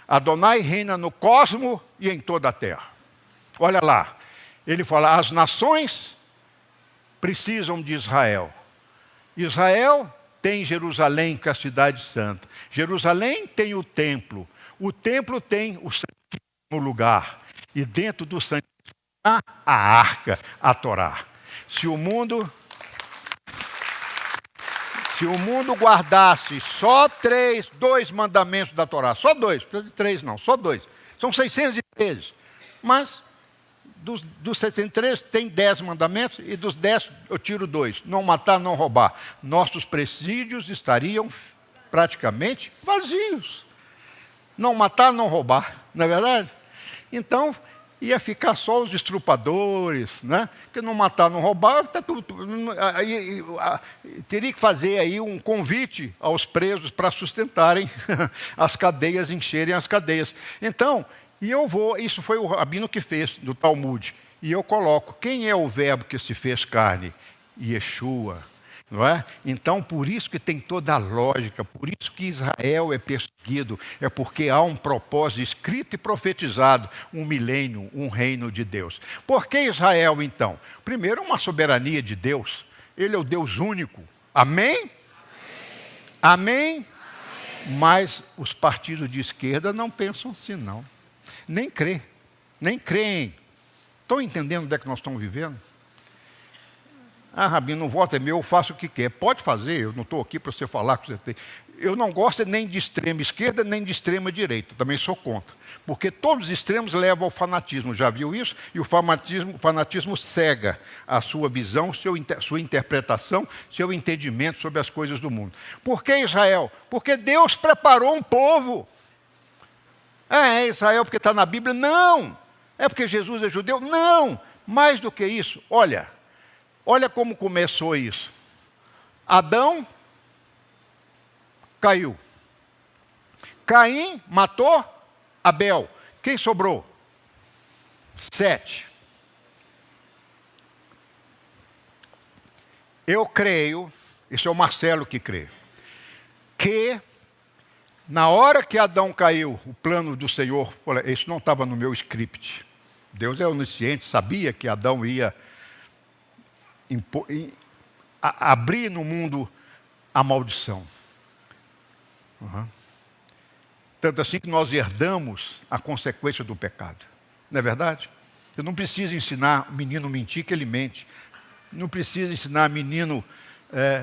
Adonai reina no cosmo e em toda a terra. Olha lá, ele fala, as nações precisam de Israel. Israel tem Jerusalém, que é a cidade santa. Jerusalém tem o templo tem o santíssimo lugar. E dentro do santíssimo lugar, a arca, a Torá. Se o mundo guardasse só 2 mandamentos da Torá, só 2, 3 não, só 2. São 613. Mas dos 603 tem 10 mandamentos e dos 10 eu tiro 2. Não matar, não roubar. Nossos presídios estariam praticamente vazios. Não matar, não roubar, não é verdade? Então, ia ficar só os estrupadores, né? Porque não matar, não roubar, tá tudo, teria que fazer aí um convite aos presos para sustentarem as cadeias, encherem as cadeias. Então, isso foi o rabino que fez, do Talmud. E eu coloco, quem é o verbo que se fez carne? Yeshua. Não é? Então, por isso que tem toda a lógica, por isso que Israel é perseguido, é porque há um propósito escrito e profetizado, um milênio, um reino de Deus. Por que Israel, então? Primeiro, uma soberania de Deus. Ele é o Deus único. Amém? Amém? Amém? Mas os partidos de esquerda não pensam assim, não. Nem creem. Estão entendendo onde é que nós estamos vivendo? Rabino, o voto é meu, eu faço o que quer. Pode fazer, eu não estou aqui para você falar que você tem. Eu não gosto nem de extrema esquerda, nem de extrema direita. Também sou contra. Porque todos os extremos levam ao fanatismo. Já viu isso? E o fanatismo cega a sua visão, sua interpretação, seu entendimento sobre as coisas do mundo. Por que Israel? Porque Deus preparou um povo. É Israel porque está na Bíblia? Não. É porque Jesus é judeu? Não. Mais do que isso, olha como começou isso. Adão caiu. Caim matou Abel. Quem sobrou? 7. Eu creio, isso é o Marcelo que crê, que na hora que Adão caiu, o plano do Senhor, olha, isso não estava no meu script. Deus é onisciente, sabia que Adão ia abrir no mundo a maldição. Tanto assim que nós herdamos a consequência do pecado. Não é verdade? Eu não preciso ensinar o menino a mentir, que ele mente. Não preciso ensinar o menino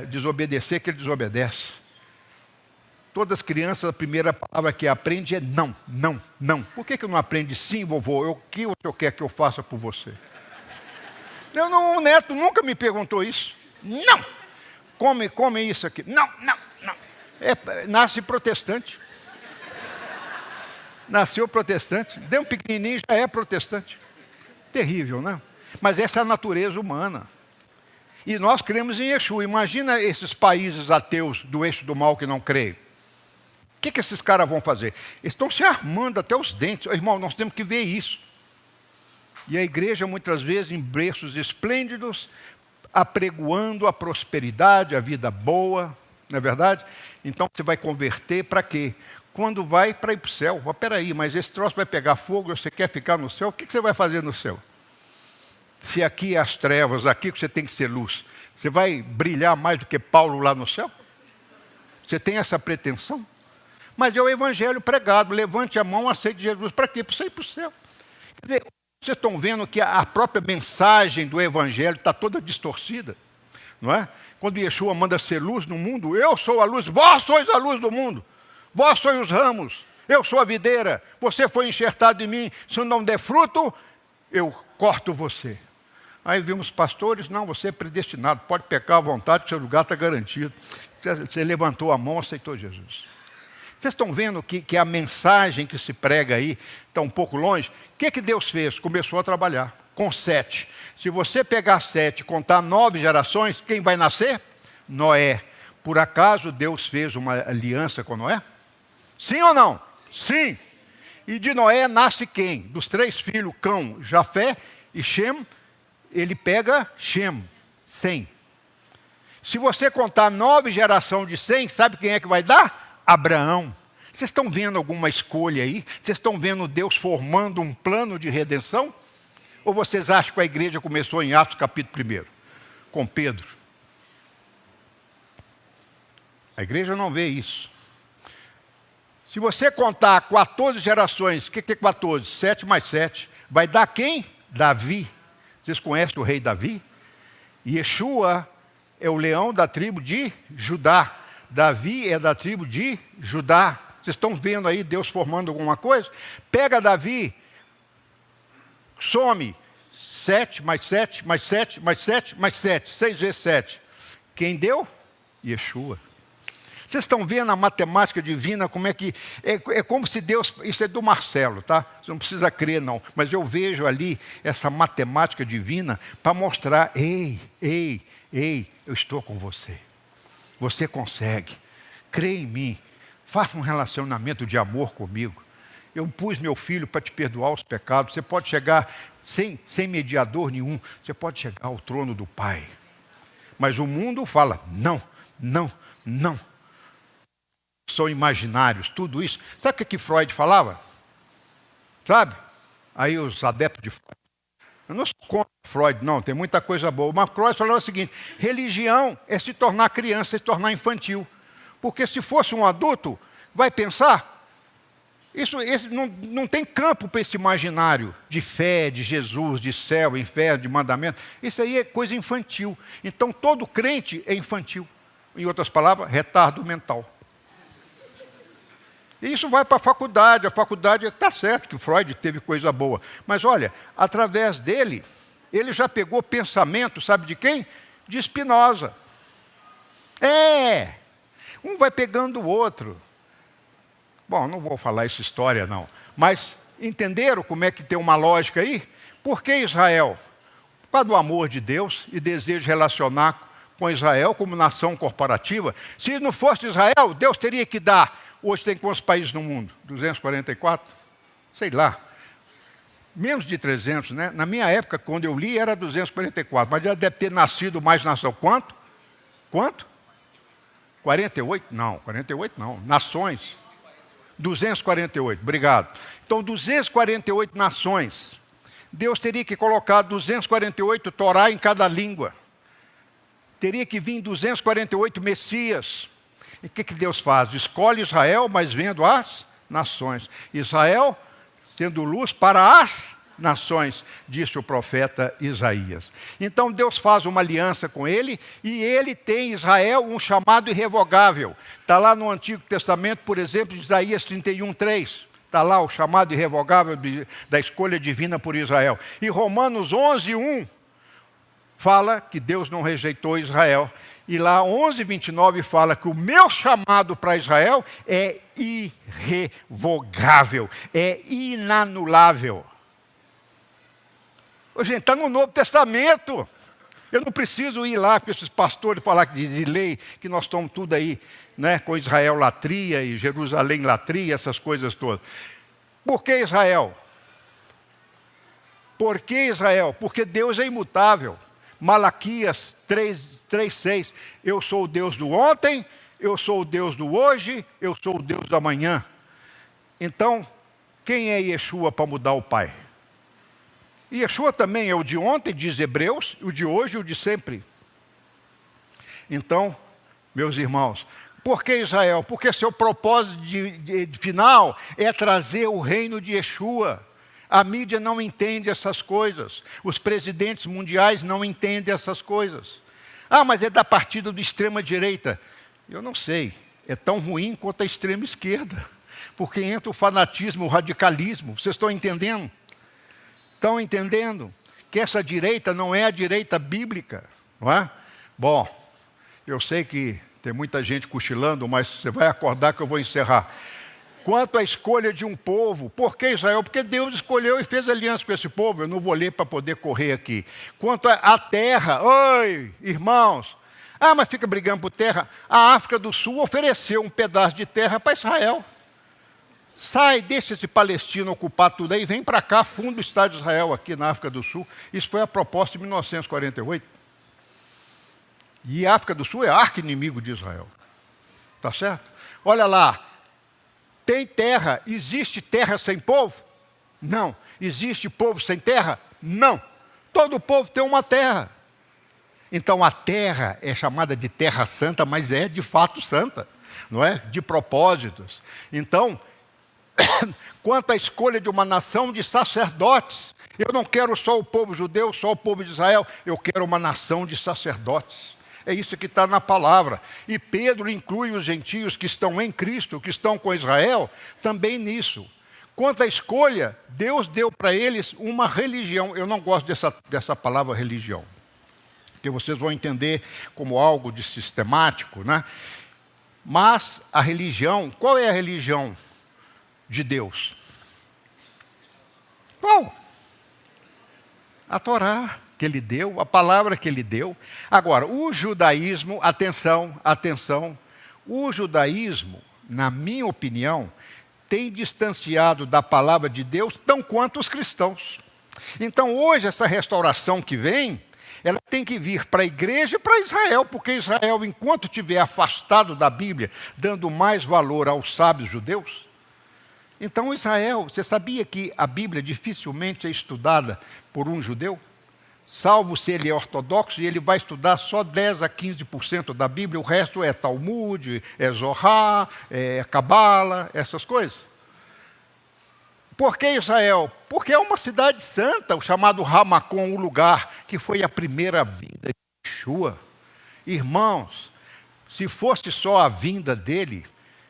desobedecer, que ele desobedece. Todas as crianças, a primeira palavra que aprende é não, não, não. Por que não aprende sim, vovô? O que o senhor quer que eu faça por você? O neto nunca me perguntou isso. Não! Come isso aqui. Não, não, não. Nasce protestante. Nasceu protestante. Deu um pequenininho, já é protestante. Terrível, né? Mas essa é a natureza humana. E nós cremos em Yeshua. Imagina esses países ateus do eixo do mal que não creem. O que esses caras vão fazer? Eles estão se armando até os dentes. Irmão, nós temos que ver isso. E a igreja, muitas vezes, em berços esplêndidos, apregoando a prosperidade, a vida boa, não é verdade? Então, você vai converter para quê? Quando vai para ir para o céu. Espera aí, mas esse troço vai pegar fogo, você quer ficar no céu? O que você vai fazer no céu? Se aqui é as trevas, aqui você tem que ser luz, você vai brilhar mais do que Paulo lá no céu? Você tem essa pretensão? Mas é o evangelho pregado, levante a mão, aceite Jesus. Para quê? Para você ir para o céu. Quer dizer, vocês estão vendo que a própria mensagem do evangelho está toda distorcida, não é? Quando Yeshua manda ser luz no mundo, eu sou a luz, vós sois a luz do mundo, vós sois os ramos, eu sou a videira, você foi enxertado em mim, se não der fruto, eu corto você. Aí vimos pastores, não, você é predestinado, pode pecar à vontade, seu lugar está garantido. Você levantou a mão, aceitou Jesus. Vocês estão vendo que a mensagem que se prega aí está um pouco longe? O que Deus fez? Começou a trabalhar com 7. Se você pegar 7 e contar 9 gerações, quem vai nascer? Noé. Por acaso Deus fez uma aliança com Noé? Sim ou não? Sim. E de Noé nasce quem? Dos 3 filhos, Cão, Jafé e Shem, ele pega Shem, 100. Se você contar 9 gerações de 100, sabe quem é que vai dar? Abraão. Vocês estão vendo alguma escolha aí? Vocês estão vendo Deus formando um plano de redenção? Ou vocês acham que a igreja começou em Atos capítulo 1, com Pedro? A igreja não vê isso. Se você contar 14 gerações, o que é 14? 7 mais 7. Vai dar quem? Davi. Vocês conhecem o rei Davi? Yeshua é o leão da tribo de Judá. Davi é da tribo de Judá. Vocês estão vendo aí Deus formando alguma coisa? Pega Davi, some 7 mais 7 mais 7 mais 7 mais 7, 6 vezes 7. Quem deu? Yeshua. Vocês estão vendo a matemática divina, como é que... É como se Deus... Isso é do Marcelo, tá? Você não precisa crer, não. Mas eu vejo ali essa matemática divina para mostrar, ei, eu estou com você. Você consegue. Crê em mim. Faça um relacionamento de amor comigo. Eu pus meu filho para te perdoar os pecados. Você pode chegar sem mediador nenhum. Você pode chegar ao trono do Pai. Mas o mundo fala, não, não, não. São imaginários, tudo isso. Sabe o que Freud falava? Sabe? Aí os adeptos de Freud. Eu não sou contra Freud, não, tem muita coisa boa. Mas Freud falava o seguinte: religião é se tornar criança, se tornar infantil. Porque se fosse um adulto, vai pensar, não tem campo para esse imaginário de fé, de Jesus, de céu, inferno, de mandamento. Isso aí é coisa infantil. Então todo crente é infantil. Em outras palavras, retardo mental. E isso vai para a faculdade está certo que Freud teve coisa boa. Mas olha, através dele, ele já pegou pensamento, sabe de quem? De Spinoza. Um vai pegando o outro. Bom, não vou falar essa história não. Mas entenderam como é que tem uma lógica aí? Por que Israel? Por causa do amor de Deus e desejo de relacionar com Israel como nação corporativa. Se não fosse Israel, Deus teria que dar. Hoje tem quantos países no mundo? 244? Sei lá. Menos de 300, né? Na minha época, quando eu li, era 244. Mas já deve ter nascido mais nação. Quanto? 48? Não, 48 não. Nações. 248, obrigado. Então, 248 nações. Deus teria que colocar 248 Torá em cada língua. Teria que vir 248 Messias. E o que Deus faz? Escolhe Israel, mas vendo as nações. Israel sendo luz para as nações, disse o profeta Isaías. Então Deus faz uma aliança com ele, e ele tem Israel um chamado irrevogável. Está lá no Antigo Testamento, por exemplo, Isaías 31:3. Está lá o chamado irrevogável da escolha divina por Israel. E Romanos 11:1 fala que Deus não rejeitou Israel. E lá 11:29 fala que o meu chamado para Israel é irrevogável, é inanulável. Ô, gente, está no Novo Testamento. Eu não preciso ir lá com esses pastores falar de lei, que nós estamos tudo aí, né, com Israel latria e Jerusalém latria, essas coisas todas. Por que Israel? Por que Israel? Porque Deus é imutável. Malaquias 3:6. Eu sou o Deus do ontem, eu sou o Deus do hoje, eu sou o Deus do amanhã. Então, quem é Yeshua para mudar o Pai? Yeshua também é o de ontem, diz Hebreus, o de hoje e o de sempre. Então, meus irmãos, por que Israel? Porque seu propósito final é trazer o reino de Yeshua. A mídia não entende essas coisas. Os presidentes mundiais não entendem essas coisas. Ah, mas é da partida de extrema direita. Eu não sei. É tão ruim quanto a extrema esquerda. Porque entra o fanatismo, o radicalismo. Vocês estão entendendo? Estão entendendo que essa direita não é a direita bíblica, não é? Bom, eu sei que tem muita gente cochilando, mas você vai acordar que eu vou encerrar. Quanto à escolha de um povo, por que Israel? Porque Deus escolheu e fez aliança com esse povo. Eu não vou ler para poder correr aqui. Quanto à terra, oi, irmãos. Ah, mas fica brigando por terra. A África do Sul ofereceu um pedaço de terra para Israel. Sai, deixa esse palestino ocupar tudo aí, vem para cá, funda o Estado de Israel aqui na África do Sul. Isso foi a proposta de 1948. E a África do Sul é arqui-inimigo de Israel. Tá certo? Olha lá. Tem terra, existe terra sem povo? Não. Existe povo sem terra? Não. Todo povo tem uma terra. Então a terra é chamada de terra santa, mas é de fato santa, não é? De propósitos. Então, quanto à escolha de uma nação de sacerdotes, eu não quero só o povo judeu, só o povo de Israel, eu quero uma nação de sacerdotes. É isso que está na palavra. E Pedro inclui os gentios que estão em Cristo, que estão com Israel, também nisso. Quanto à escolha, Deus deu para eles uma religião. Eu não gosto dessa palavra religião, porque vocês vão entender como algo de sistemático, né? Mas a religião, qual é a religião de Deus? Qual? A Torá que ele deu, a palavra que ele deu. Agora, o judaísmo, atenção, o judaísmo, na minha opinião, tem distanciado da palavra de Deus tão quanto os cristãos. Então, hoje, essa restauração que vem, ela tem que vir para a igreja e para Israel, porque Israel, enquanto estiver afastado da Bíblia, dando mais valor aos sábios judeus. Então, Israel, você sabia que a Bíblia dificilmente é estudada por um judeu? Salvo se ele é ortodoxo, e ele vai estudar só 10 a 15% da Bíblia, o resto é Talmud, é Zohar, é Cabala, essas coisas. Por que Israel? Porque é uma cidade santa, o chamado Ramacon, o lugar que foi a primeira vinda de Yeshua. Irmãos, se fosse só a vinda dele,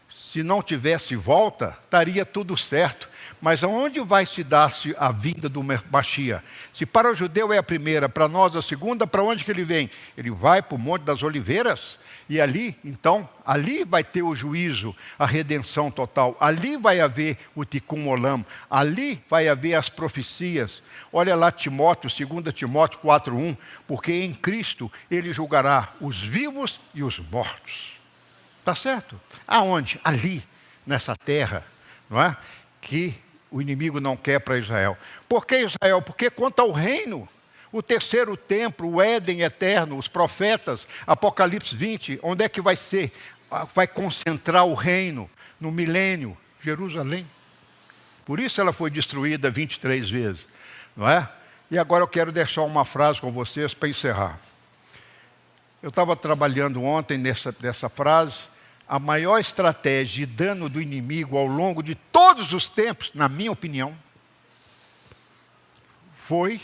se não tivesse volta, estaria tudo certo. Mas aonde vai se dar a vinda do Mashiach? Se para o judeu é a primeira, para nós a segunda, para onde que ele vem? Ele vai para o Monte das Oliveiras, e ali, então, ali vai ter o juízo, a redenção total. Ali vai haver o Tikkun Olam, ali vai haver as profecias. Olha lá Timóteo, 2 Timóteo 4:1, porque em Cristo ele julgará os vivos e os mortos. Tá certo? Aonde? Ali, nessa terra, não é? Que o inimigo não quer para Israel. Por que Israel? Porque quanto ao reino, o terceiro templo, o Éden eterno, os profetas, Apocalipse 20, onde é que vai ser? vai concentrar o reino no milênio, Jerusalém. Por isso ela foi destruída 23 vezes, não é? E agora eu quero deixar uma frase com vocês para encerrar. Eu estava trabalhando ontem nessa frase. A maior estratégia de dano do inimigo ao longo de todos os tempos, na minha opinião, foi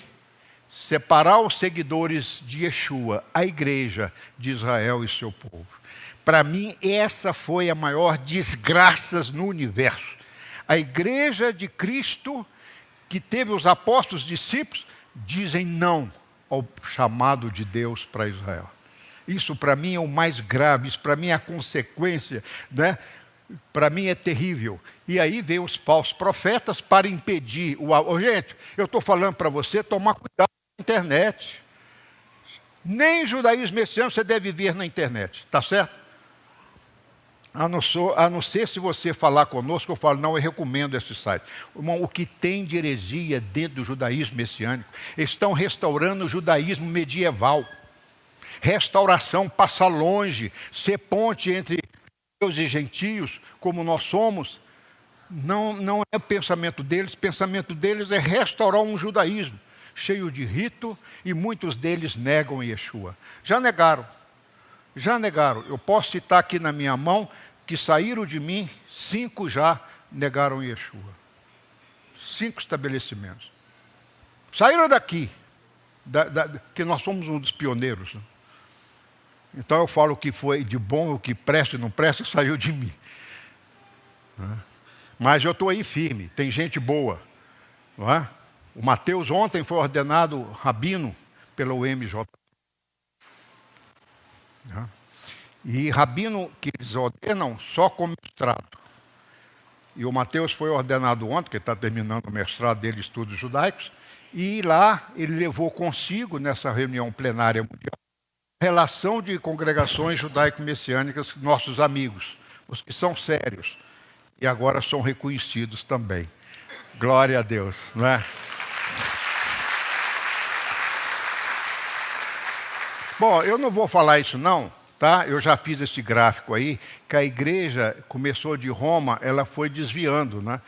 separar os seguidores de Yeshua, a igreja de Israel e seu povo. Para mim, essa foi a maior desgraça no universo. A igreja de Cristo, que teve os apóstolos discípulos, dizem não ao chamado de Deus para Israel. Isso para mim é o mais grave, isso para mim é a consequência, né? Para mim é terrível. E aí vem os falsos profetas para impedir Gente, eu estou falando para você tomar cuidado na internet. Nem judaísmo messiânico você deve ver na internet, tá certo? A não ser se você falar conosco, eu falo, não, eu recomendo esse site. Irmão, o que tem de heresia dentro do judaísmo messiânico, estão restaurando o judaísmo medieval. Restauração passa longe, ser ponte entre Deus e gentios, como nós somos, não é o pensamento deles é restaurar um judaísmo cheio de rito, e muitos deles negam Yeshua. Já negaram. Eu posso citar aqui na minha mão que saíram de mim, 5 já negaram Yeshua. 5 estabelecimentos. Saíram daqui, que nós somos um dos pioneiros, né? Então eu falo o que foi de bom, o que presta e não presta, saiu de mim. Mas eu estou aí firme, tem gente boa. Não é? O Mateus ontem foi ordenado rabino pela UMJ. E rabino que eles ordenam só com mestrado. E o Mateus foi ordenado ontem, que está terminando o mestrado dele, estudos judaicos, e lá ele levou consigo, nessa reunião plenária mundial, relação de congregações judaico-messiânicas, nossos amigos, os que são sérios, e agora são reconhecidos também. Glória a Deus, não é? Bom, eu não vou falar isso não, tá? Eu já fiz esse gráfico aí, que a igreja começou de Roma, ela foi desviando, né?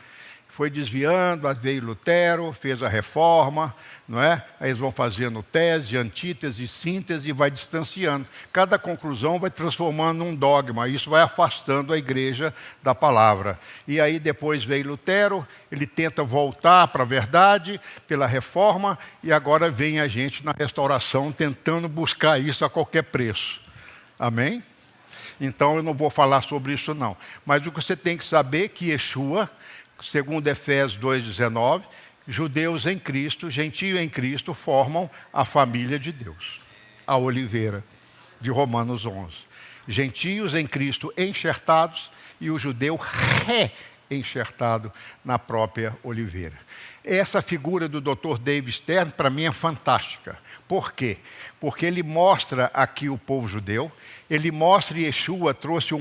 Foi desviando, aí veio Lutero, fez a reforma, não é? Aí eles vão fazendo tese, antítese, síntese e vai distanciando. Cada conclusão vai transformando num dogma, isso vai afastando a igreja da palavra. E aí depois veio Lutero, ele tenta voltar para a verdade pela reforma, e agora vem a gente na restauração tentando buscar isso a qualquer preço. Amém? Então eu não vou falar sobre isso não. Mas o que você tem que saber é que Yeshua, segundo Efésios 2,19, judeus em Cristo, gentios em Cristo, formam a família de Deus. A oliveira, de Romanos 11. Gentios em Cristo enxertados e o judeu reenxertado na própria oliveira. Essa figura do Dr. David Stern, para mim, é fantástica. Por quê? Porque ele mostra aqui o povo judeu, ele mostra Yeshua, trouxe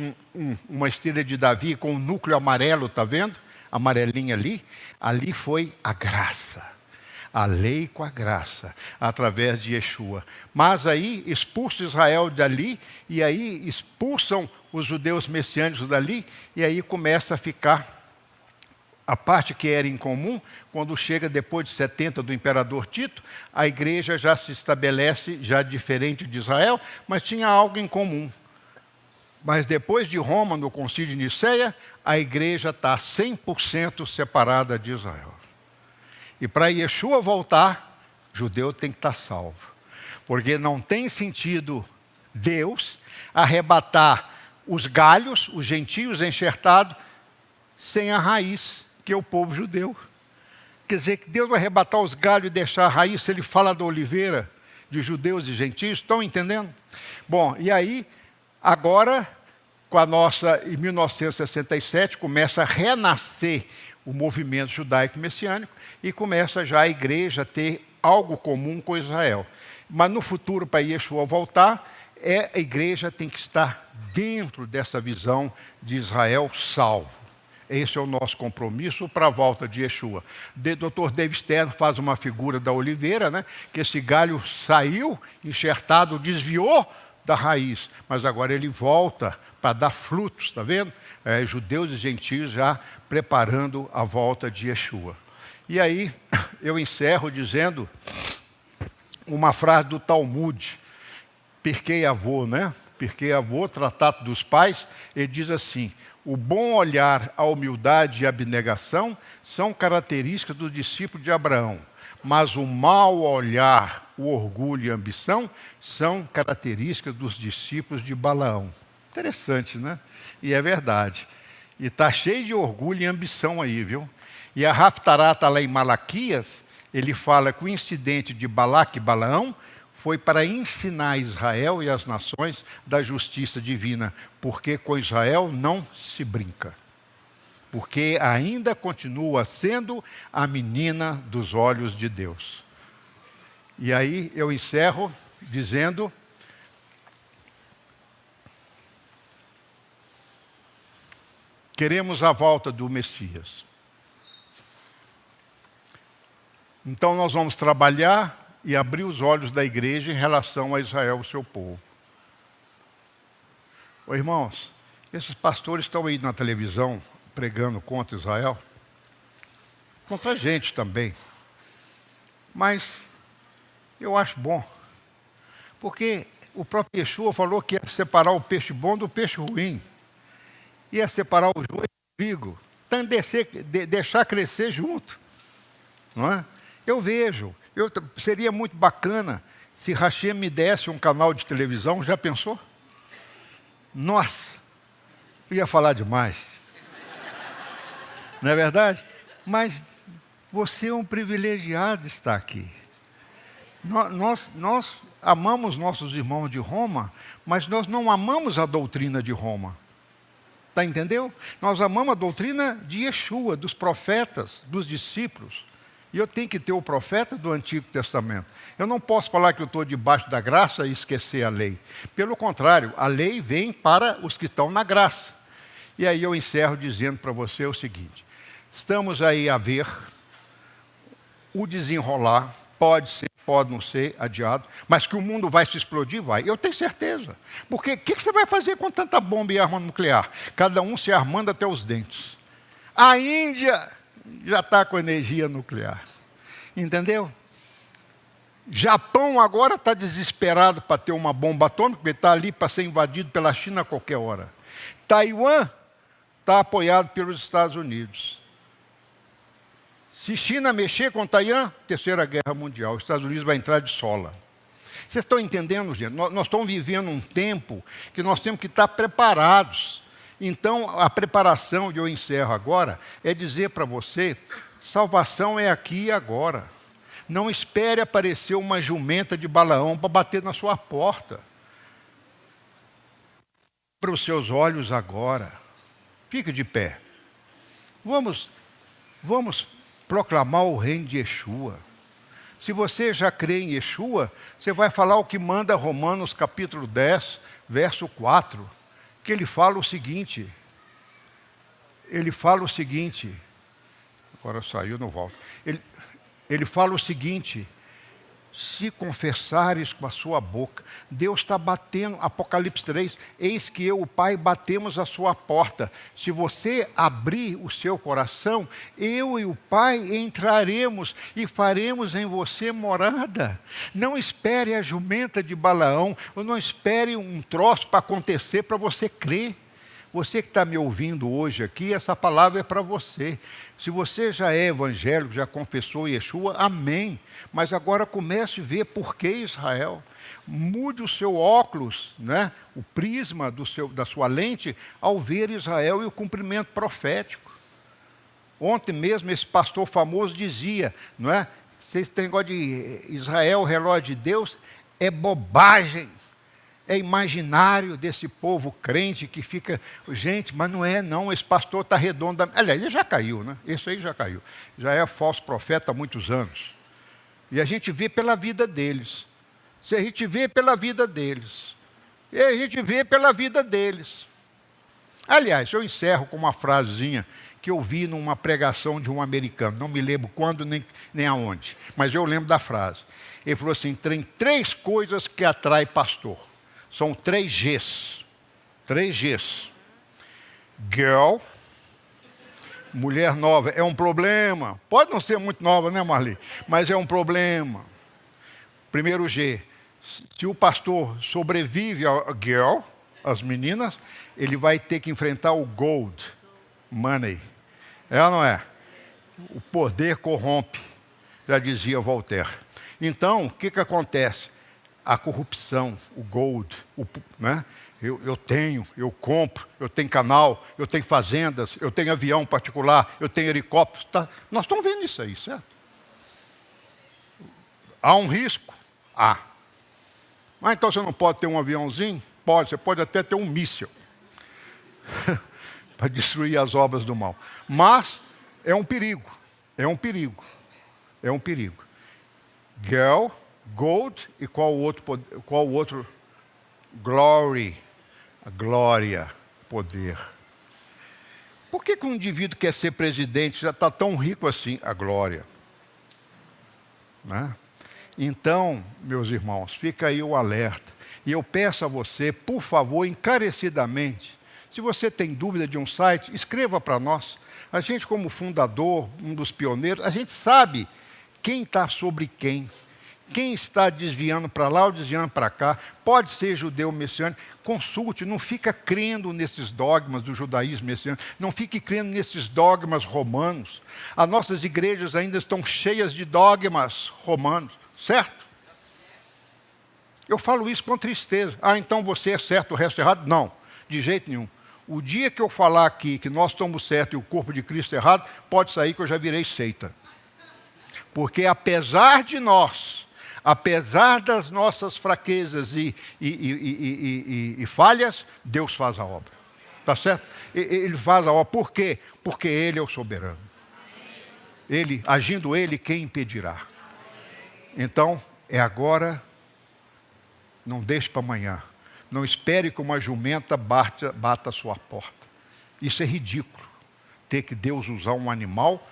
uma estrela de Davi com um núcleo amarelo, está vendo? Amarelinha ali foi a graça, a lei com a graça, através de Yeshua. Mas aí expulsa Israel dali, e aí expulsam os judeus messiânicos dali, e aí começa a ficar a parte que era em comum. Quando chega depois de 70 do imperador Tito, a igreja já se estabelece, já diferente de Israel, mas tinha algo em comum. Mas depois de Roma, no concílio de Niceia, a igreja está 100% separada de Israel. E para Yeshua voltar, o judeu tem que estar salvo. Porque não tem sentido Deus arrebatar os galhos, os gentios enxertados, sem a raiz, que é o povo judeu. Quer dizer, que Deus vai arrebatar os galhos e deixar a raiz, se ele fala da oliveira, de judeus e gentios, estão entendendo? Bom, e aí, agora, em 1967, começa a renascer o movimento judaico-messiânico e começa já a igreja a ter algo comum com Israel. Mas no futuro, para Yeshua voltar, a igreja tem que estar dentro dessa visão de Israel salvo. Esse é o nosso compromisso para a volta de Yeshua. Dr. David Stern faz uma figura da oliveira, né? Que esse galho saiu, enxertado, desviou, da raiz, mas agora ele volta para dar frutos, está vendo? Judeus e gentios já preparando a volta de Yeshua. E aí eu encerro dizendo uma frase do Talmud, Pirkei Avô, né? Pirkei Avô, Tratado dos Pais, ele diz assim: o bom olhar, a humildade e a abnegação são características do discípulo de Abraão, mas o mau olhar, o orgulho e a ambição são características dos discípulos de Balaão. Interessante, né? E é verdade. E está cheio de orgulho e ambição aí, viu? E a Haftará está lá em Malaquias, ele fala que o incidente de Balaque e Balaão foi para ensinar Israel e as nações da justiça divina, porque com Israel não se brinca. Porque ainda continua sendo a menina dos olhos de Deus. E aí eu encerro dizendo: queremos a volta do Messias. Então nós vamos trabalhar e abrir os olhos da igreja em relação a Israel, o seu povo. Ô, irmãos, esses pastores estão aí na televisão pregando contra Israel, contra a gente também. Mas eu acho bom, porque o próprio Yeshua falou que ia separar o peixe bom do peixe ruim, ia separar o joio do trigo, então deixar crescer junto, não é? Eu vejo, seria muito bacana se Hashem me desse um canal de televisão, já pensou? Nossa, eu ia falar demais. Não é verdade? Mas você é um privilegiado de estar aqui. Nós amamos nossos irmãos de Roma, mas nós não amamos a doutrina de Roma. Está entendeu? Nós amamos a doutrina de Yeshua, dos profetas, dos discípulos. E eu tenho que ter o profeta do Antigo Testamento. Eu não posso falar que eu estou debaixo da graça e esquecer a lei. Pelo contrário, a lei vem para os que estão na graça. E aí eu encerro dizendo para você o seguinte: estamos aí a ver o desenrolar, pode ser, pode não ser adiado, mas que o mundo vai se explodir, vai. Eu tenho certeza. Porque o que você vai fazer com tanta bomba e arma nuclear? Cada um se armando até os dentes. A Índia já está com energia nuclear. Entendeu? Japão agora está desesperado para ter uma bomba atômica, porque está ali para ser invadido pela China a qualquer hora. Taiwan está apoiado pelos Estados Unidos. Se China mexer com Taiwan, Terceira Guerra Mundial, os Estados Unidos vai entrar de sola. Vocês estão entendendo, gente? Nós estamos vivendo um tempo que nós temos que estar preparados. Então, a preparação, e eu encerro agora, é dizer para você: salvação é aqui e agora. Não espere aparecer uma jumenta de Balaão para bater na sua porta. Abra os seus olhos agora. Fique de pé. Vamos proclamar o reino de Yeshua. Se você já crê em Yeshua, você vai falar o que manda Romanos capítulo 10, verso 4. Que ele fala o seguinte, agora saiu, não volta. Ele fala o seguinte: se confessares com a sua boca, Deus está batendo, Apocalipse 3, eis que eu, o Pai, batemos a sua porta. Se você abrir o seu coração, eu e o Pai entraremos e faremos em você morada. Não espere a jumenta de Balaão, ou não espere um troço para acontecer para você crer. Você que está me ouvindo hoje aqui, essa palavra é para você. Se você já é evangélico, já confessou Yeshua, amém. Mas agora comece a ver por que Israel. Mude o seu óculos, né? O prisma da sua lente, ao ver Israel e o cumprimento profético. Ontem mesmo esse pastor famoso dizia, não é? Vocês têm negócio de Israel, o relógio de Deus, é bobagem. É imaginário desse povo crente que fica... Gente, mas não é não, esse pastor está redondo. Aliás, ele já caiu, né? Esse aí já caiu. Já é falso profeta há muitos anos. E a gente vê pela vida deles. Se a gente vê pela vida deles. E a gente vê pela vida deles. Aliás, eu encerro com uma frasezinha que eu vi numa pregação de um americano. Não me lembro quando nem aonde. Mas eu lembro da frase. Ele falou assim: tem 3 coisas que atraem pastor. São 3 Gs. 3 Gs. Girl, mulher nova, é um problema. Pode não ser muito nova, né, Marli? Mas é um problema. Primeiro G. Se o pastor sobrevive a girl, as meninas, ele vai ter que enfrentar o gold, money. É ou não é? O poder corrompe, já dizia Voltaire. Então, o que acontece? A corrupção, o gold, né? Eu tenho, eu compro, eu tenho canal, eu tenho fazendas, eu tenho avião particular, eu tenho helicóptero. Tá? Nós estamos vendo isso aí, certo? Há um risco? Há. Mas então você não pode ter um aviãozinho? Pode, você pode até ter um míssil para destruir as obras do mal. Mas é um perigo, é um perigo, é um perigo. Girl, gold e qual o outro? Glory, a glória, poder. Por que um indivíduo quer ser presidente já está tão rico assim? A glória. Né? Então, meus irmãos, fica aí o alerta. E eu peço a você, por favor, encarecidamente, se você tem dúvida de um site, escreva para nós. A gente, como fundador, um dos pioneiros, a gente sabe quem está sobre quem. Quem está desviando para lá ou desviando para cá, pode ser judeu messiânico, consulte, não fica crendo nesses dogmas do judaísmo messiânico, não fique crendo nesses dogmas romanos. As nossas igrejas ainda estão cheias de dogmas romanos, certo? Eu falo isso com tristeza. Ah, então você é certo, o resto é errado? Não, de jeito nenhum. O dia que eu falar aqui que nós estamos certos e o corpo de Cristo é errado, pode sair que eu já virei seita. Porque apesar de nós, apesar das nossas fraquezas e falhas, Deus faz a obra. Está certo? Ele faz a obra. Por quê? Porque Ele é o soberano. Agindo Ele, quem impedirá? Então, é agora, não deixe para amanhã. Não espere que uma jumenta bata a sua porta. Isso é ridículo. Ter que Deus usar um animal,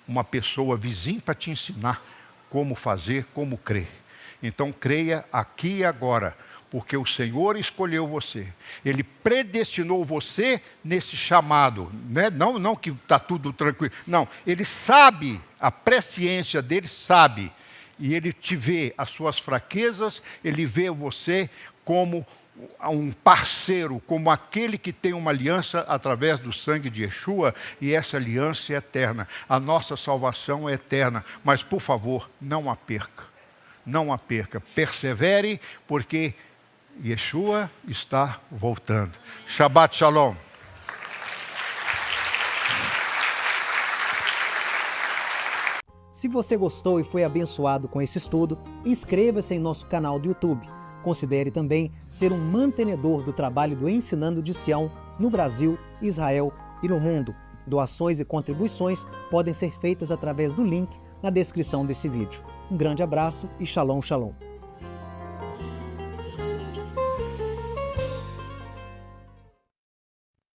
uma pessoa vizinha para te ensinar como fazer, como crer. Então creia aqui e agora, porque o Senhor escolheu você. Ele predestinou você nesse chamado. Né? Não que está tudo tranquilo. Não, Ele sabe, a presciência dEle sabe. E Ele te vê as suas fraquezas, Ele vê você como um parceiro, como aquele que tem uma aliança através do sangue de Yeshua, e essa aliança é eterna. A nossa salvação é eterna. Mas, por favor, não a perca. Não a perca. Persevere, porque Yeshua está voltando. Shabbat Shalom. Se você gostou e foi abençoado com esse estudo, inscreva-se em nosso canal do YouTube. Considere também ser um mantenedor do trabalho do Ensinando de Sião no Brasil, Israel e no mundo. Doações e contribuições podem ser feitas através do link na descrição desse vídeo. Um grande abraço e Shalom, Shalom.